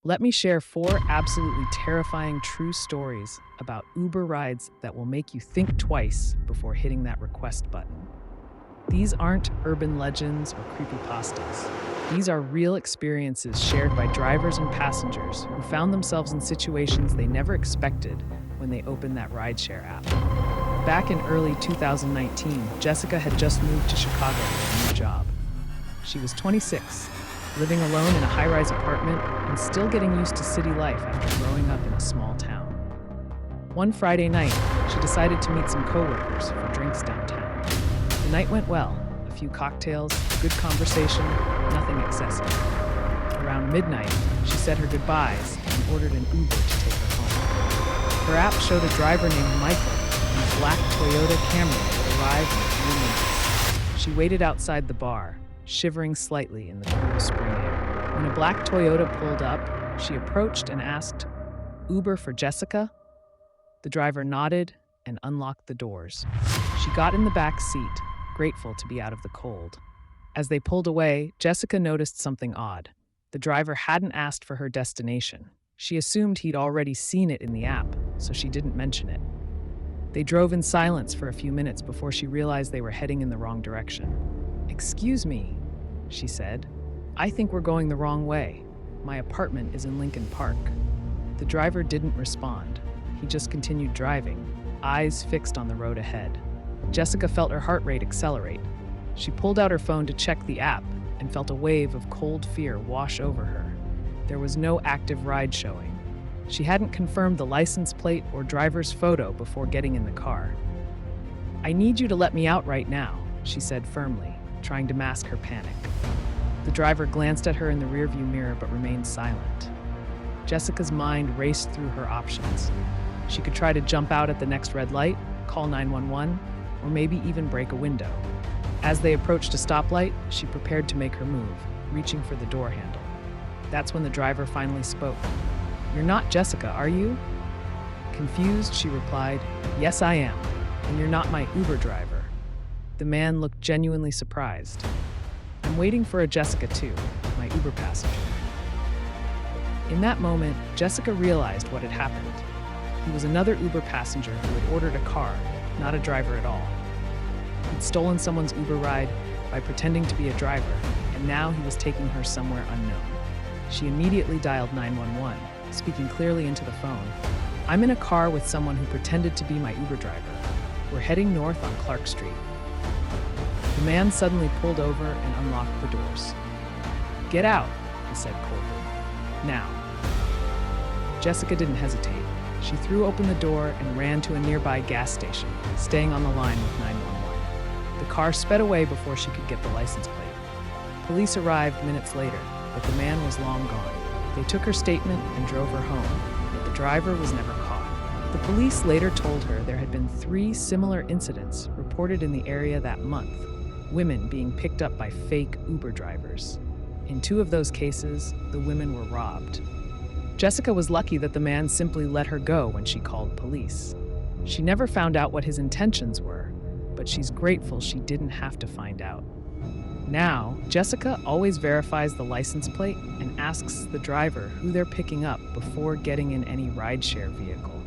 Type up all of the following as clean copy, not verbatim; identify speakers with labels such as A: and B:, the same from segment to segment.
A: Let me share 4 absolutely terrifying true stories about Uber rides that will make you think twice before hitting that request button. These aren't urban legends or creepypastas. These are real experiences shared by drivers and passengers who found themselves in situations they never expected when they opened that rideshare app. Back in early 2019, Jessica had just moved to Chicago with a new job. She was 26, living alone in a high-rise apartment and still getting used to city life after growing up in a small town. One Friday night, she decided to meet some coworkers for drinks downtown. The night went well. A few cocktails, good conversation, nothing excessive. Around midnight, she said her goodbyes and ordered an Uber to take her home. Her app showed a driver named Michael in a black Toyota Camry that arrived in a few minutes. She waited outside the bar, shivering slightly in the cool spring air. When a black Toyota pulled up, she approached and asked, "Uber for Jessica?" The driver nodded and unlocked the doors. She got in the back seat, grateful to be out of the cold. As they pulled away, Jessica noticed something odd. The driver hadn't asked for her destination. She assumed he'd already seen it in the app, so she didn't mention it. They drove in silence for a few minutes before she realized they were heading in the wrong direction. "Excuse me," she said. "I think we're going the wrong way. My apartment is in Lincoln Park." The driver didn't respond. He just continued driving, eyes fixed on the road ahead. Jessica felt her heart rate accelerate. She pulled out her phone to check the app and felt a wave of cold fear wash over her. There was no active ride showing. She hadn't confirmed the license plate or driver's photo before getting in the car. "I need you to let me out right now," she said firmly, trying to mask her panic. The driver glanced at her in the rearview mirror but remained silent. Jessica's mind raced through her options. She could try to jump out at the next red light, call 911, or maybe even break a window. As they approached a stoplight, she prepared to make her move, reaching for the door handle. That's when the driver finally spoke. "You're not Jessica, are you?" Confused, she replied, "Yes, I am, and you're not my Uber driver." The man looked genuinely surprised. "I'm waiting for a Jessica too, my Uber passenger." In that moment, Jessica realized what had happened. He was another Uber passenger who had ordered a car, not a driver at all. He'd stolen someone's Uber ride by pretending to be a driver, and now he was taking her somewhere unknown. She immediately dialed 911, speaking clearly into the phone. "I'm in a car with someone who pretended to be my Uber driver. We're heading north on Clark Street." The man suddenly pulled over and unlocked the doors. "Get out," he said coldly. "Now." Jessica didn't hesitate. She threw open the door and ran to a nearby gas station, staying on the line with 911. The car sped away before she could get the license plate. Police arrived minutes later, but the man was long gone. They took her statement and drove her home, but the driver was never caught. The police later told her there had been 3 similar incidents reported in the area that month, women being picked up by fake Uber drivers. In 2 of those cases, the women were robbed. Jessica was lucky that the man simply let her go when she called police. She never found out what his intentions were, but she's grateful she didn't have to find out. Now, Jessica always verifies the license plate and asks the driver who they're picking up before getting in any rideshare vehicle.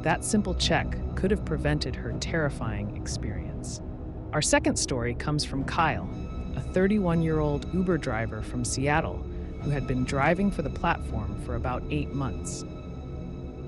A: That simple check could have prevented her terrifying experience. Our second story comes from Kyle, a 31-year-old Uber driver from Seattle who had been driving for the platform for about 8 months.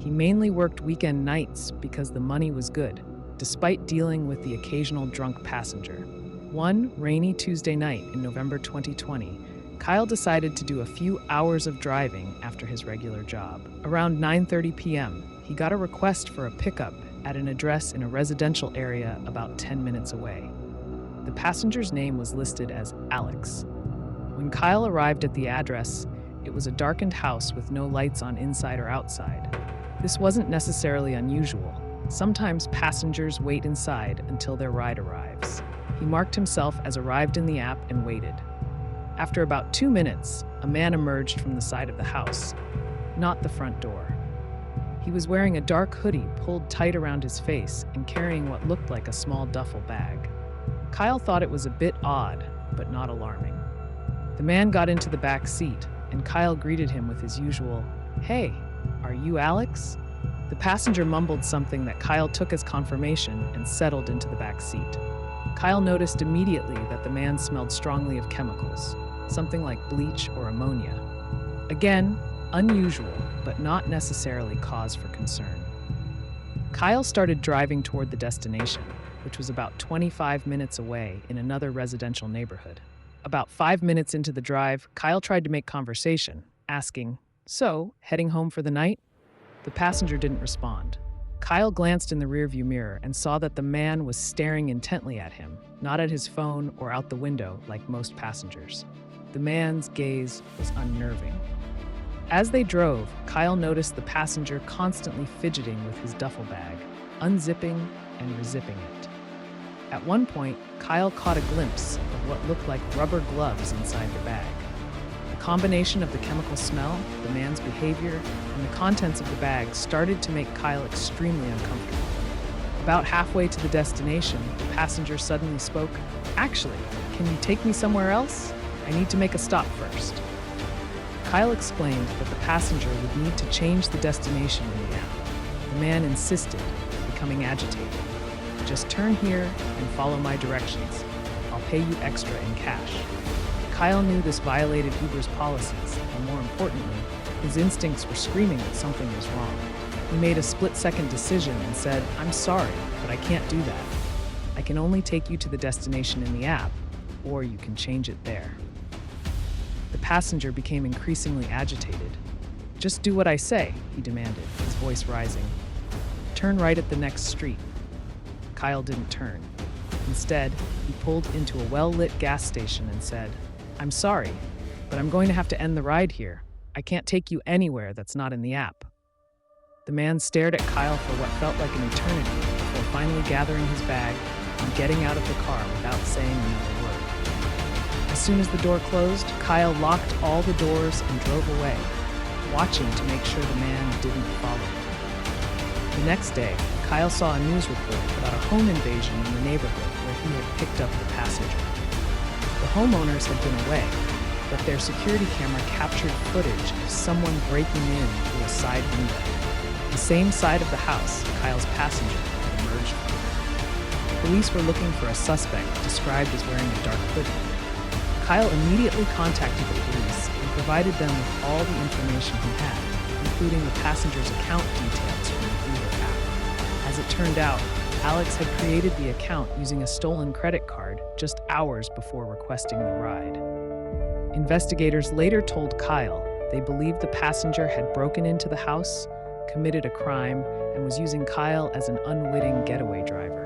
A: He mainly worked weekend nights because the money was good, despite dealing with the occasional drunk passenger. One rainy Tuesday night in November 2020, Kyle decided to do a few hours of driving after his regular job. Around 9:30 p.m., he got a request for a pickup at an address in a residential area about 10 minutes away. The passenger's name was listed as Alex. When Kyle arrived at the address, it was a darkened house with no lights on inside or outside. This wasn't necessarily unusual. Sometimes passengers wait inside until their ride arrives. He marked himself as arrived in the app and waited. After about 2 minutes, a man emerged from the side of the house, not the front door. He was wearing a dark hoodie pulled tight around his face and carrying what looked like a small duffel bag. Kyle thought it was a bit odd, but not alarming. The man got into the back seat, and Kyle greeted him with his usual, "Hey, are you Alex?" The passenger mumbled something that Kyle took as confirmation and settled into the back seat. Kyle noticed immediately that the man smelled strongly of chemicals, something like bleach or ammonia. Again, unusual, but not necessarily cause for concern. Kyle started driving toward the destination, which was about 25 minutes away in another residential neighborhood. About 5 minutes into the drive, Kyle tried to make conversation, asking, "So, heading home for the night?" The passenger didn't respond. Kyle glanced in the rearview mirror and saw that the man was staring intently at him, not at his phone or out the window like most passengers. The man's gaze was unnerving. As they drove, Kyle noticed the passenger constantly fidgeting with his duffel bag, unzipping and rezipping it. At one point, Kyle caught a glimpse of what looked like rubber gloves inside the bag. The combination of the chemical smell, the man's behavior, and the contents of the bag started to make Kyle extremely uncomfortable. About halfway to the destination, the passenger suddenly spoke, "Actually, can you take me somewhere else? I need to make a stop first." Kyle explained that the passenger would need to change the destination in the app. The man insisted, becoming agitated. "Just turn here and follow my directions. I'll pay you extra in cash." Kyle knew this violated Uber's policies, and more importantly, his instincts were screaming that something was wrong. He made a split-second decision and said, "I'm sorry, but I can't do that. I can only take you to the destination in the app, or you can change it there." The passenger became increasingly agitated. "Just do what I say," he demanded, his voice rising. "Turn right at the next street." Kyle didn't turn. Instead, he pulled into a well-lit gas station and said, "I'm sorry, but I'm going to have to end the ride here. I can't take you anywhere that's not in the app." The man stared at Kyle for what felt like an eternity before finally gathering his bag and getting out of the car without saying another word. As soon as the door closed, Kyle locked all the doors and drove away, watching to make sure the man didn't follow him. The next day, Kyle saw a news report about a home invasion in the neighborhood where he had picked up the passenger. The homeowners had been away, but their security camera captured footage of someone breaking in through a side window, the same side of the house Kyle's passenger had emerged from. Police were looking for a suspect described as wearing a dark hoodie. Kyle immediately contacted the police and provided them with all the information he had, including the passenger's account details from the Uber app. As it turned out, Alex had created the account using a stolen credit card just hours before requesting the ride. Investigators later told Kyle they believed the passenger had broken into the house, committed a crime, and was using Kyle as an unwitting getaway driver.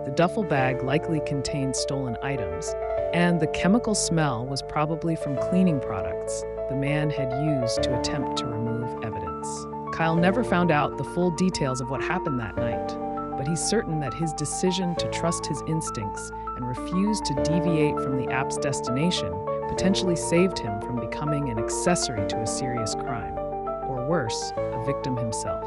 A: The duffel bag likely contained stolen items, and the chemical smell was probably from cleaning products the man had used to attempt to remove evidence. Kyle never found out the full details of what happened that night, but he's certain that his decision to trust his instincts and refuse to deviate from the app's destination potentially saved him from becoming an accessory to a serious crime, or worse, a victim himself.